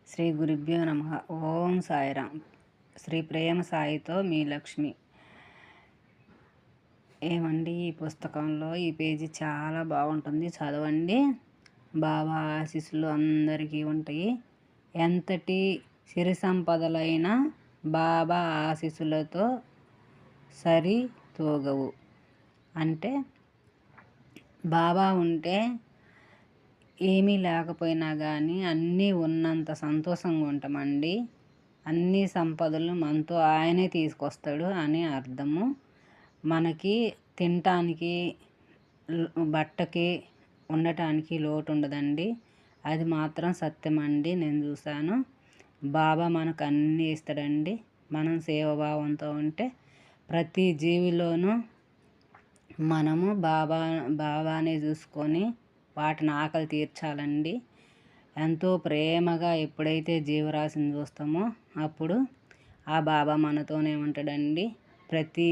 శ్రీ గురుభ్యో నమః. ఓం సాయిరామ్. శ్రీ ప్రేమ సాయితో మీ లక్ష్మి. ఏమండి, ఈ పుస్తకంలో ఈ పేజీ చాలా బాగుంటుంది, చదవండి. బాబా ఆశీస్సులు అందరికీ ఉంటాయి. ఎంతటి సిరి సంపదలైనా బాబా ఆశీస్సులతో సరి తూగవు. అంటే బాబా ఉంటే ఏమీ లేకపోయినా కానీ అన్నీ ఉన్నంత సంతోషంగా ఉంటామండి. అన్ని సంపదలు మనతో ఆయనే తీసుకొస్తాడు అని అర్థము. మనకి తినటానికి, బట్టకి, ఉండటానికి లోటు ఉండదండి. అది మాత్రం సత్యమండి. నేను చూశాను. బాబా మనకు అన్నీ ఇస్తాడండి. మనం సేవాభావంతో ఉంటే ప్రతి జీవిలోనూ మనము బాబానే చూసుకొని వాటిని ఆకలి తీర్చాలండి. ఎంతో ప్రేమగా ఎప్పుడైతే జీవరాశిని చూస్తామో అప్పుడు ఆ బాబా మనతోనే ఉంటాడండి. ప్రతి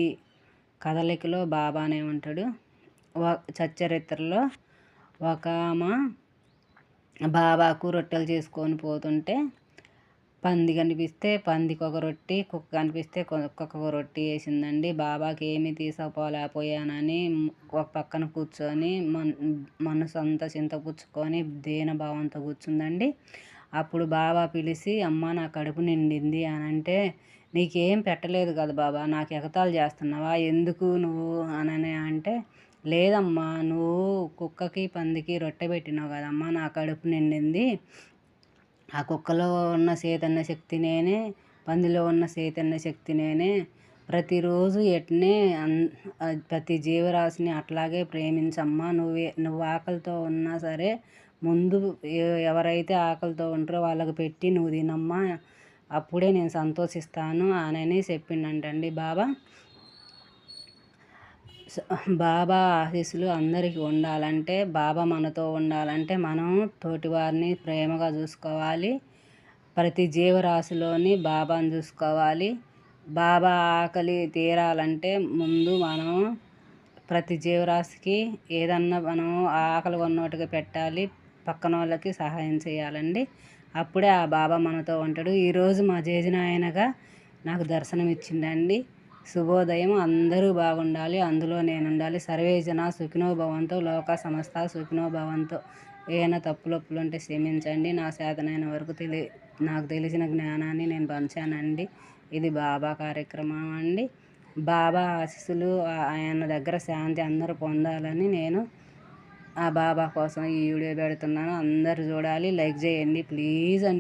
కదలికలో బాబానే ఉంటాడు. సచ్చరిత్రలో ఒక ఆమె బాబాకు రొట్టెలు చేసుకొని పోతుంటే పంది కనిపిస్తే పందికి ఒక రొట్టి, కుక్క కనిపిస్తే కుక్కకు ఒక రొట్టి వేసిందండి. బాబాకి ఏమీ తీసుకుపోలేకపోయానని ఒక పక్కన కూర్చొని మనసు అంతా చింతపుచ్చుకొని దీనభావంతో కూర్చుందండి. అప్పుడు బాబా పిలిచి, అమ్మ నా కడుపు నిండింది అని అంటే, నీకేం పెట్టలేదు కదా బాబా, నాకు ఎగతాళి చేస్తున్నావా, ఎందుకు నువ్వు అని అంటే, లేదమ్మా, నువ్వు కుక్కకి పందికి రొట్టె పెట్టినావు కదమ్మా, నా కడుపు నిండింది. ఆ కుక్కలో ఉన్న చైతన్య శక్తి నేనే, పందిలో ఉన్న చైతన్య శక్తి నేనే. ప్రతిరోజు ఎట్నే ప్రతి జీవరాశిని అట్లాగే ప్రేమించమ్మా. నువ్వు ఆకలితో ఉన్నా సరే ముందు ఎవరైతే ఆకలితో ఉంటారో వాళ్ళకి పెట్టి నువ్వు తినమ్మా, అప్పుడే నేను సంతోషిస్తాను అని చెప్పిండంటండి బాబా. బాబా ఆశీస్సులు అందరికీ ఉండాలంటే, బాబా మనతో ఉండాలంటే మనం తోటివారిని ప్రేమగా చూసుకోవాలి. ప్రతి జీవరాశిలోని బాబాను చూసుకోవాలి. బాబా ఆకలి తీరాలంటే ముందు మనం ప్రతి జీవరాశికి ఏదన్నా మనం ఆకలి ఉన్నట్టుగా పెట్టాలి, పక్కన వాళ్ళకి సహాయం చేయాలండి. అప్పుడే ఆ బాబా మనతో ఉంటాడు. ఈరోజు మా జేజనాయనగా నాకు దర్శనం ఇచ్చిందండి. శుభోదయం. అందరూ బాగుండాలి, అందులో నేను ఉండాలి. సర్వేజన సుఖినో భవంతు, లోక సమస్త సుఖినో భవంతు. ఏమైనా తప్పులొప్పులు ఉంటే క్షమించండి. నా చేతనైన వరకు నాకు తెలిసిన జ్ఞానాన్ని నేను పంచానండి. ఇది బాబా కార్యక్రమం అండి. బాబా ఆశీస్సులు, ఆయన దగ్గర శాంతి అందరూ పొందాలని నేను ఆ బాబా కోసం ఈ వీడియో పెడుతున్నాను. అందరూ చూడాలి, లైక్ చేయండి ప్లీజ్ అండి.